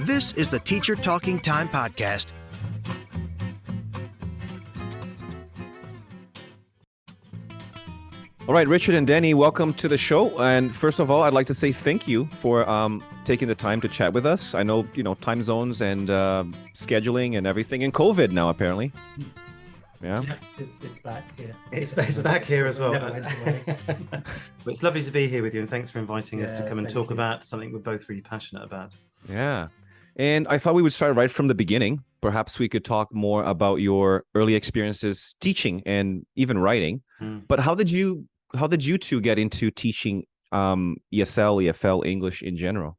This is the Teacher Talking Time podcast. All right, Richard and Danny, welcome to the show. And first of all, I'd like to say thank you for taking the time to chat with us. I know, time zones and scheduling and everything, and COVID now, apparently. Yeah, it's back here. It's back here as well. Never went away. But it's lovely to be here with you, and thanks for inviting us to come and thank talk you. about something we're both really passionate about. yeah. And I thought we would start right from the beginning. Perhaps we could talk more about your early experiences teaching and even writing. But how did you two get into teaching ESL, EFL, English in general?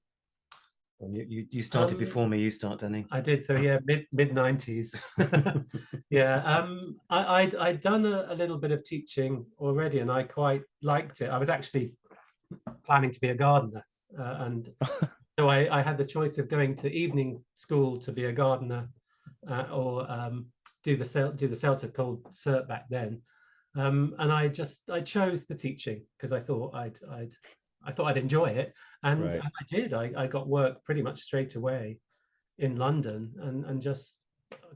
Well, you started before me. You start, Danny. I did. So yeah, mid 90s. Yeah. I'd done a little bit of teaching already, and I quite liked it. I was actually planning to be a gardener, and so I had the choice of going to evening school to be a gardener, or do the CELTA called CERT back then. And I chose the teaching because I thought I'd enjoy it, and Right. I did. I got work pretty much straight away in London, and just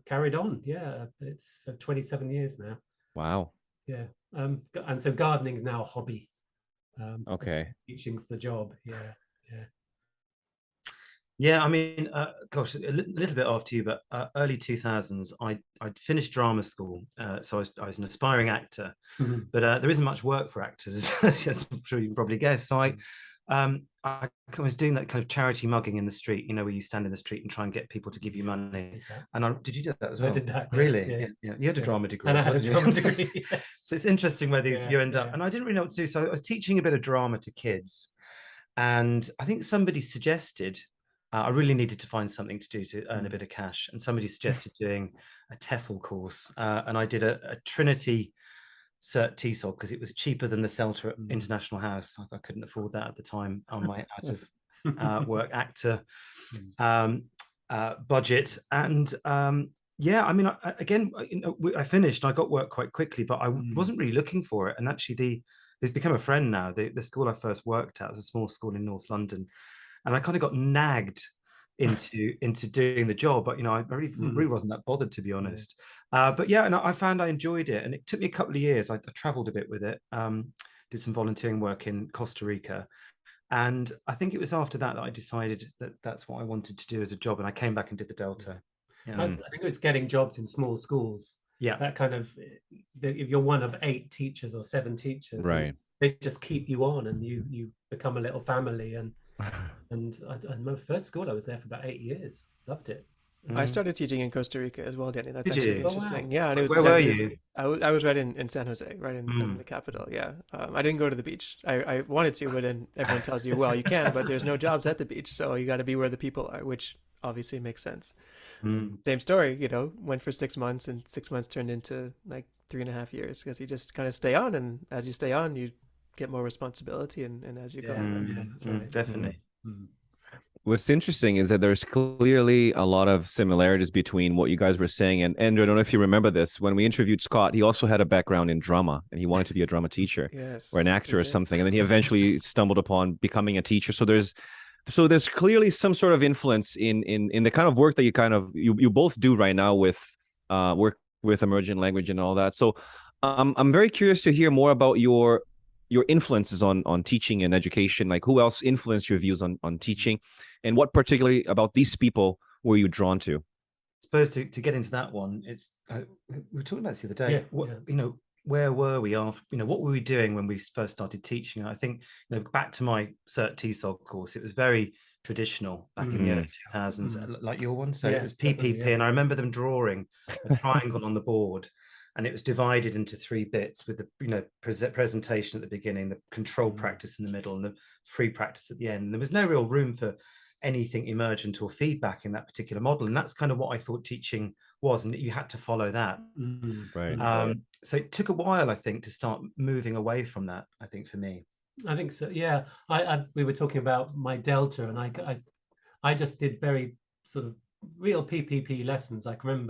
carried on. Yeah, it's 27 years now. Wow. Yeah, and so gardening's now a hobby. Okay. Teaching's the job. Yeah. Yeah, I mean, gosh, a little bit after you, but early 2000s, I'd finished drama school, so I was an aspiring actor, but there isn't much work for actors, as I'm sure you can probably guess. So I was doing that kind of charity mugging in the street, where you stand in the street and try and get people to give you money. And did you do that as well? I did that. Really? Yes, Yeah. You had a drama degree. And I had a didn't you? drama degree. Yes. So it's interesting where you end up. Yeah. And I didn't really know what to do. So I was teaching a bit of drama to kids. And I think somebody suggested, I really needed to find something to do to earn a bit of cash. And somebody suggested doing a TEFL course. And I did a Trinity Cert TESOL because it was cheaper than the CELTA at International House. I couldn't afford that at the time on my out of work actor budget. And yeah, I mean, I finished. I got work quite quickly, but I wasn't really looking for it. And actually, it's become a friend now. The school I first worked at was a small school in North London, and I kind of got nagged into doing the job. But I really wasn't that bothered, to be honest. But yeah, and I found I enjoyed it, and it took me a couple of years. I traveled a bit with it, did some volunteering work in Costa Rica. And I think it was after that I decided that that's what I wanted to do as a job. And I came back and did the Delta. Yeah. I think it was getting jobs in small schools. Yeah. That kind of, you're one of 8 teachers or 7 teachers. Right. They just keep you on, and you become a little family. And my first school, I was there for about 8 years. Loved it. I started teaching in Costa Rica as well, Danny. That's Did actually you? interesting. Oh, wow. Yeah, and it was Where were you? I was right in San Jose, right in the capital. Yeah, I didn't go to the beach. I wanted to, but then everyone tells you, well, you can, but there's no jobs at the beach, so you got to be where the people are, which obviously makes sense. Same story, went for 6 months, and 6 months turned into like 3.5 years because you just kind of stay on, and as you stay on, you get more responsibility, and as you go. That's right. Definitely. What's interesting is that there's clearly a lot of similarities between what you guys were saying. And Andrew, I don't know if you remember this. When we interviewed Scott, he also had a background in drama, and he wanted to be a drama teacher or an actor or something. And then he eventually stumbled upon becoming a teacher. So there's clearly some sort of influence in the kind of work that you both do right now with work with emergent language and all that. So I'm very curious to hear more about your influences on teaching and education. Like, who else influenced your views on teaching, and what particularly about these people were you drawn to? I suppose to get into that one, it's we were talking about this the other day. Where were we after? What were we doing when we first started teaching? And I think back to my Cert TESOL course, it was very traditional back in the early 2000s, like your one. So it was PPP, and I remember them drawing a triangle on the board. And it was divided into 3 bits with the presentation at the beginning, the control practice in the middle, and the free practice at the end. And there was no real room for anything emergent or feedback in that particular model. And that's kind of what I thought teaching was, and that you had to follow that. Right. So it took a while, I think, to start moving away from that, I think, for me. I think so. Yeah. We were talking about my Delta, and I just did very sort of real PPP lessons. I can't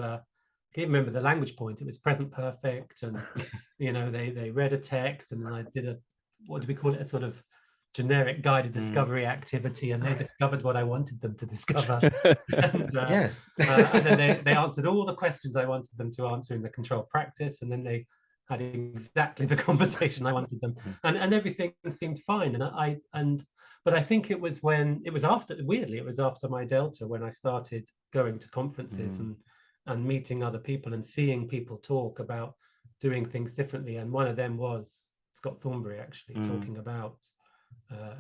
remember the language point. It was present perfect, and they read a text, and then I did what do we call it? A sort of generic guided discovery activity, and they discovered what I wanted them to discover. And then they answered all the questions I wanted them to answer in the controlled practice, and then they had exactly the conversation I wanted them, and everything seemed fine. But I think it was after my Delta, when I started going to conferences and meeting other people and seeing people talk about doing things differently. And one of them was Scott Thornberry actually talking about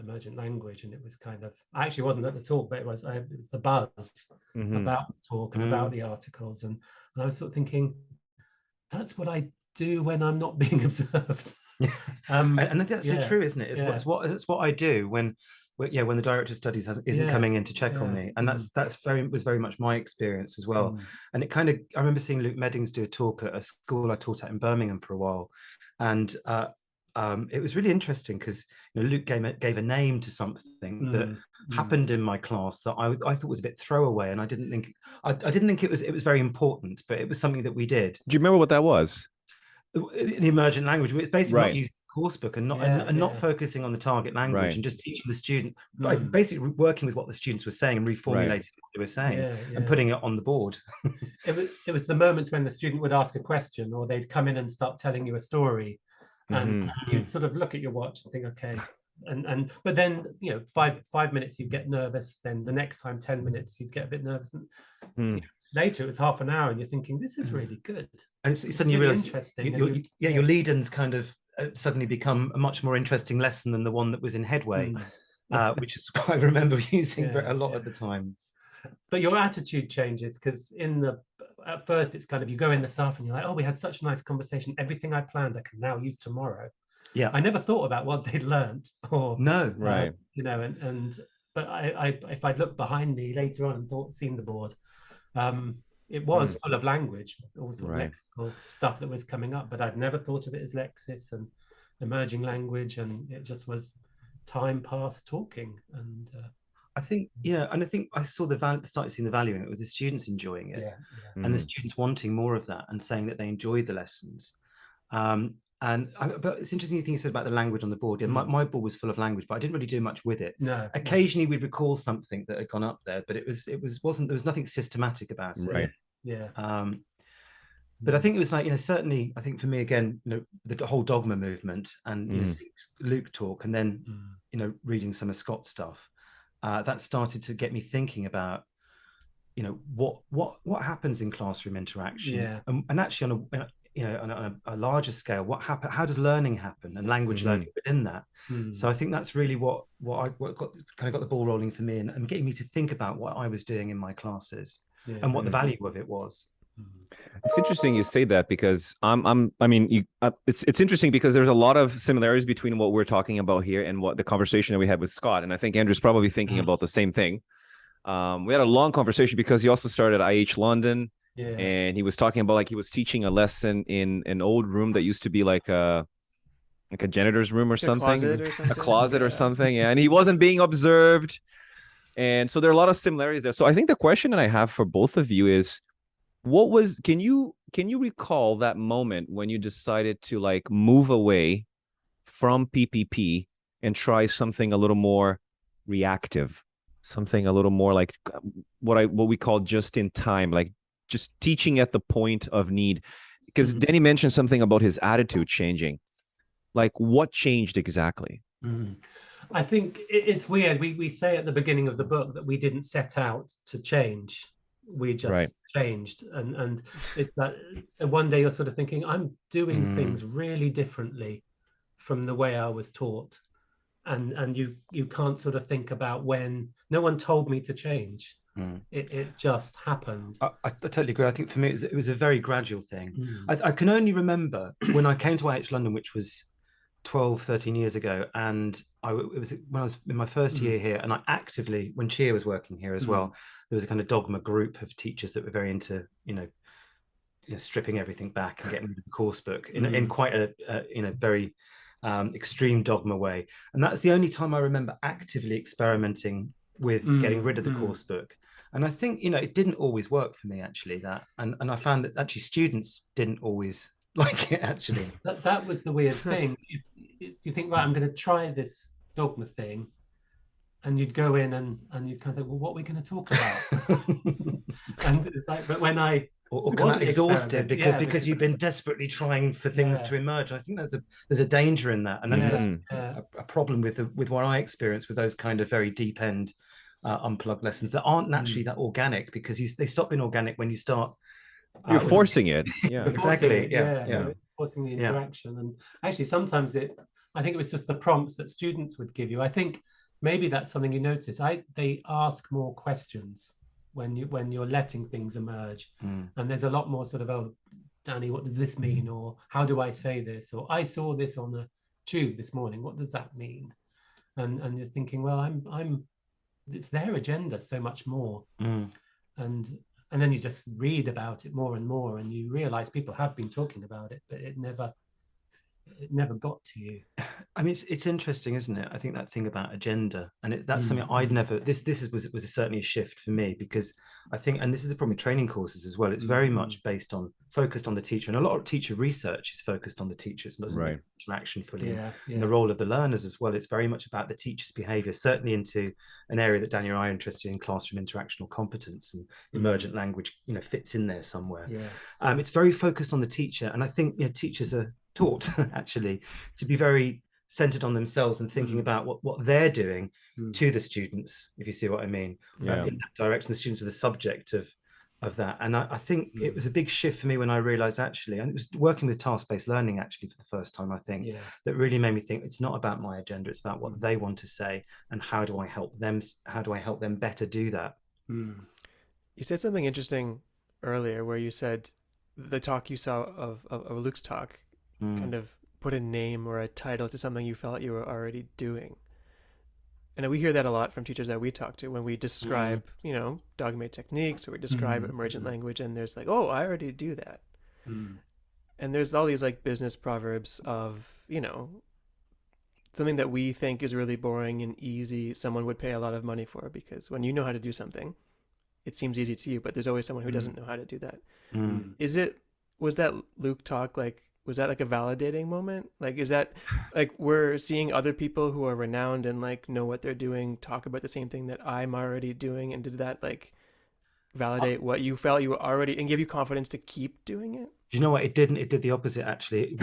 emergent language, and it was kind of, I actually wasn't at the talk, but it was the buzz about the talk and about the articles, and I was sort of thinking, that's what I do when I'm not being observed. And I think that's so true, isn't it? It's what I do when the director of studies isn't coming in to check on me, and was very much my experience as well. And it kind of, I remember seeing Luke Meddings do a talk at a school I taught at in Birmingham for a while, and it was really interesting because Luke gave a name to something that happened in my class that I thought was a bit throwaway, and I didn't think it was very important, but it was something that we did. Do you remember what that was? The emergent language. It's basically not using the course book and not focusing on the target language and just teaching the student by basically working with what the students were saying and reformulating what they were saying and putting it on the board. It was the moments when the student would ask a question, or they'd come in and start telling you a story, and you'd sort of look at your watch and think, okay, but then 5 minutes you'd get nervous, then the next time 10 minutes you'd get a bit nervous, and later it was half an hour, and you're thinking, this is really good. And suddenly you realize your lead-ins kind of suddenly become a much more interesting lesson than the one that was in Headway, which is what I remember using a lot at the time. But your attitude changes, because at first it's kind of, you go in the staff and you're like, oh, we had such a nice conversation, everything I planned I can now use tomorrow. I never thought about what they'd learned, or but if I'd looked behind me later on and seen the board, it was full of language, all sort of lexical stuff that was coming up, but I'd never thought of it as Lexis and emerging language, and it just was time passed talking. And I think I started seeing the value in it with the students enjoying it, and the students wanting more of that and saying that they enjoyed the lessons. But it's interesting thing you said about the language on the board. My board was full of language, but I didn't really do much with it. Occasionally we'd recall something that had gone up there, but there was nothing systematic about it. But I think it was like, certainly I think for me again, the whole dogma movement and Luke talk, and then reading some of Scott's stuff, that started to get me thinking about what happens in classroom interaction, and actually on a larger scale, how does learning happen, and language learning within that. So I think that's really what got the ball rolling for me, and getting me to think about what I was doing in my classes and what the value of it was. It's interesting you say that, because it's interesting because there's a lot of similarities between what we're talking about here and what the conversation that we had with Scott, and I think Andrew's probably thinking about the same thing. We had a long conversation because he also started at IH London. And he was talking about, like, he was teaching a lesson in an old room that used to be like a janitor's room or something, a closet or something. And he wasn't being observed. And so there are a lot of similarities there. So I think the question that I have for both of you is, can you recall that moment when you decided to like move away from PPP and try something a little more reactive, something a little more like what we call just in time, like just teaching at the point of need? Because Danny mentioned something about his attitude changing. Like, what changed exactly? I think it's weird. We say at the beginning of the book that we didn't set out to change. We just changed. And it's that. So one day you're sort of thinking, I'm doing things really differently from the way I was taught. And you can't sort of think about when. No one told me to change. It just happened. I totally agree. I think for me it was a very gradual thing. I can only remember when I came to IH London, which was 13 years ago, and it was when I was in my first year here, and I actively, when Chia was working here as well, there was a kind of dogma group of teachers that were very into stripping everything back and getting rid of the course book in quite a very extreme dogma way. And that's the only time I remember actively experimenting with getting rid of the course book. And I think, it didn't always work for me, actually, and I found that actually students didn't always like it, actually. That was the weird thing. If you think, right, I'm going to try this dogma thing, and you'd go in and you'd kind of think, well, what are we going to talk about? And it's like, but when I or kind of exhausted because you've been desperately trying for things to emerge. I think there's a danger in that, and that's a problem with what I experience with those kind of very deep end unplugged lessons that aren't naturally that organic, because they stop being organic when you start. You're forcing it. Yeah, exactly. Forcing the interaction, and actually sometimes I think it was just the prompts that students would give you. I think maybe that's something you notice. They ask more questions when you're letting things emerge, and there's a lot more sort of, oh, Danny, what does this mean? Or how do I say this? Or I saw this on the tube this morning. What does that mean? And you're thinking, well, it's their agenda so much more, and then you just read about it more and more, and you realize people have been talking about it, but it never got to you. I mean, it's interesting, isn't it? I think that thing about agenda, and that's something I'd never. This was certainly a shift for me, because I think, and this is the problem with training courses as well. It's very much focused on the teacher, and a lot of teacher research is focused on the teacher. It's not interaction fully, and the role of the learners as well. It's very much about the teacher's behaviour, certainly into an area that Daniel and I are interested in, classroom interactional competence, and emergent language, fits in there somewhere. It's very focused on the teacher, and I think teachers are taught actually to be very centered on themselves and thinking about what they're doing to the students, if you see what I mean, in that direction. The students are the subject of that, and I think it was a big shift for me when I realized, actually, and it was working with task-based learning actually for the first time, I think, that really made me think it's not about my agenda, it's about what they want to say, and how do I help them better do that. You said something interesting earlier where you said the talk you saw of Luke's talk kind of put a name or a title to something you felt you were already doing. And we hear that a lot from teachers that we talk to when we describe, dogmatic techniques, or we describe emergent language, and there's like, oh, I already do that. And there's all these like business proverbs of, something that we think is really boring and easy, someone would pay a lot of money for, because when you know how to do something, it seems easy to you, but there's always someone who doesn't know how to do that. Was that Luke talk was that like a validating moment? Like, is that like we're seeing other people who are renowned and like know what they're doing talk about the same thing that I'm already doing? And did that like validate what you felt you were already, and give you confidence to keep doing it? You know what? It didn't. It did the opposite, actually.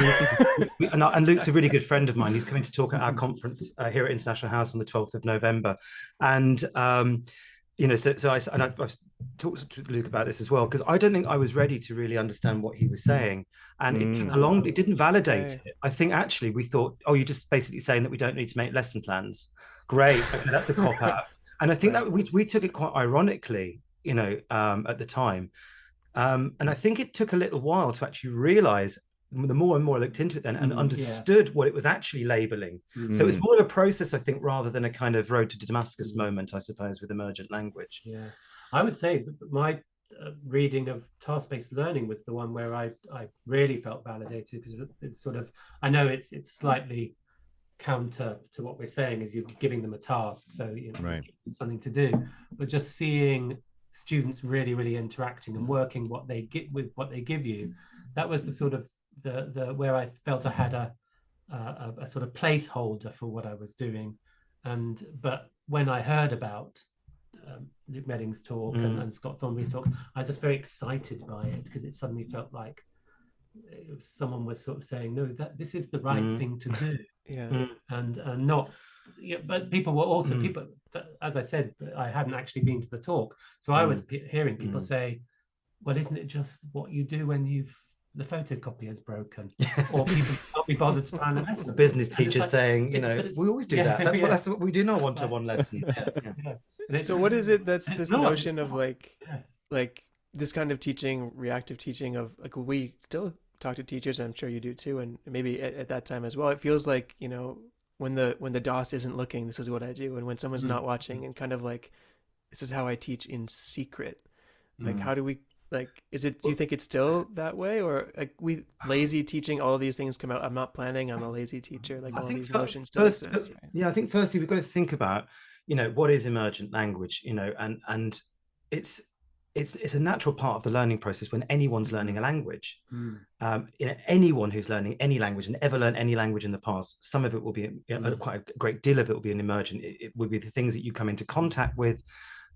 And Luke's a really good friend of mine. He's coming to talk at our conference here at International House on the 12th of November. And so I've talked to Luke about this as well, because I don't think I was ready to really understand what he was saying, and it didn't validate it. I think actually we thought, oh, you're just basically saying that we don't need to make lesson plans. Great, okay, that's a cop out. And I think that we took it quite ironically, at the time, and I think it took a little while to actually realize, the more and more I looked into it then and understood what it was actually labeling. So it was more of a process, I think, rather than a kind of road to Damascus moment, I suppose, with emergent language. Yeah, I would say my reading of task-based learning was the one where I really felt validated, because it's sort of, I know it's slightly counter to what we're saying, is you're giving them a task, so something to do, but just seeing students really interacting and working what they get with what they give you, that was the sort of the where I felt I had a sort of placeholder for what I was doing. But when I heard about Luke Medding's talk and Scott Thornbury's talks, I was just very excited by it, because it suddenly felt like someone was sort of saying, no, that this is the right thing to do. And not, but people were also people, as I said, I hadn't actually been to the talk, so I was hearing people say, well, isn't it just what you do when the photocopier is broken, or people can't be bothered to plan a lesson? Business teachers saying, we always do that. That's what we do in our one-to-one lesson. So what is it that's this notion of like this kind of teaching, reactive teaching of like, we still talk to teachers, and I'm sure you do too, and maybe at that time as well, it feels like, when the DOS isn't looking, this is what I do, and when someone's not watching, and kind of like, this is how I teach in secret. Like, how do we, like, do you think it's still that way, or like we lazy teaching, all of these things come out, I'm not planning, I'm a lazy teacher, like all these notions still exist, right? Yeah, I think firstly we've got to think about, what is emergent language, and it's it's a natural part of the learning process when anyone's learning a language. Mm. Anyone who's learning any language and ever learned any language in the past, some of it will be, quite a great deal of it will be an emergent. It will be the things that you come into contact with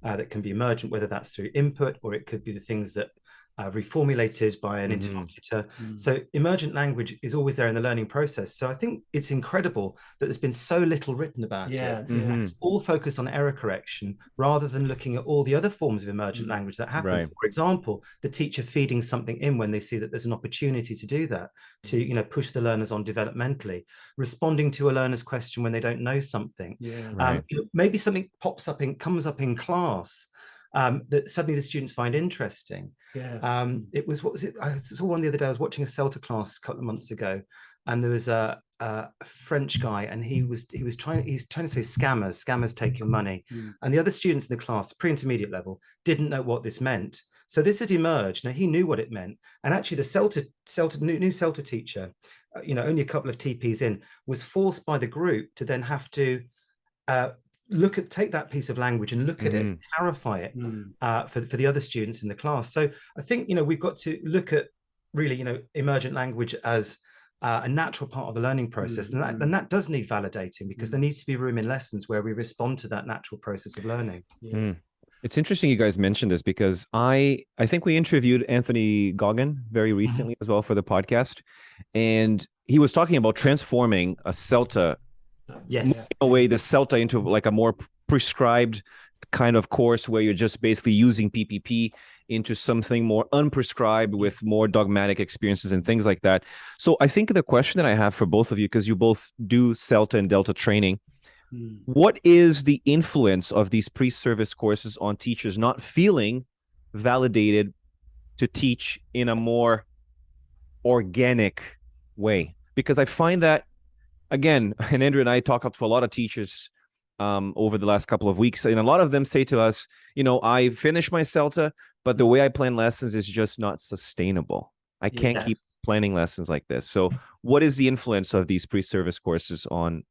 that can be emergent, whether that's through input, or it could be the things that reformulated by an interlocutor. So emergent language is always there in the learning process. So I think it's incredible that there's been so little written about it. It's all focused on error correction rather than looking at all the other forms of emergent language that happen. Right. For example, the teacher feeding something in when they see that there's an opportunity to do that, to push the learners on developmentally, responding to a learner's question when they don't know something. Maybe something comes up in class that suddenly the students find interesting. It was, what was it? I saw one the other day. I was watching a CELTA class a couple of months ago, and there was a French guy, and he's trying to say scammers take your money, and the other students in the class, pre-intermediate level, didn't know what this meant. So this had emerged. Now he knew what it meant, and actually the new CELTA teacher, only a couple of TPs in, was forced by the group to then have to take that piece of language and look at it, clarify it for the other students in the class. So I think we've got to look at really emergent language as a natural part of the learning process, and that does need validating, because there needs to be room in lessons where we respond to that natural process of learning. It's interesting you guys mentioned this, because I think we interviewed Anthony Goggin very recently as well for the podcast, and he was talking about transforming a CELTA away the CELTA into like a more prescribed kind of course where you're just basically using PPP into something more unprescribed with more dogmatic experiences and things like that. So I think the question that I have for both of you, because you both do CELTA and Delta training, what is the influence of these pre-service courses on teachers not feeling validated to teach in a more organic way? Because I find that, again, and Andrew and I talk to a lot of teachers over the last couple of weeks, and a lot of them say to us, I finished my CELTA, but the way I plan lessons is just not sustainable. I can't keep planning lessons like this. So what is the influence of these pre-service courses on